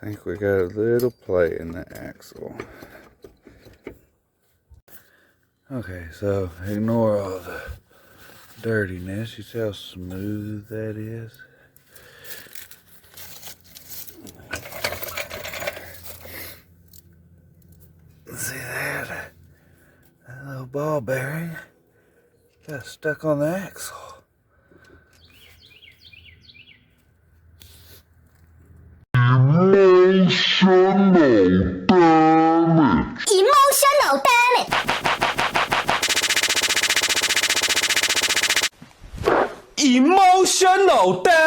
think we got a little play in the axle. Okay, so ignore all the dirtiness. You see how smooth that is? See that? That little ball bearing got stuck on the axle. Emotional damage. Emotional damage.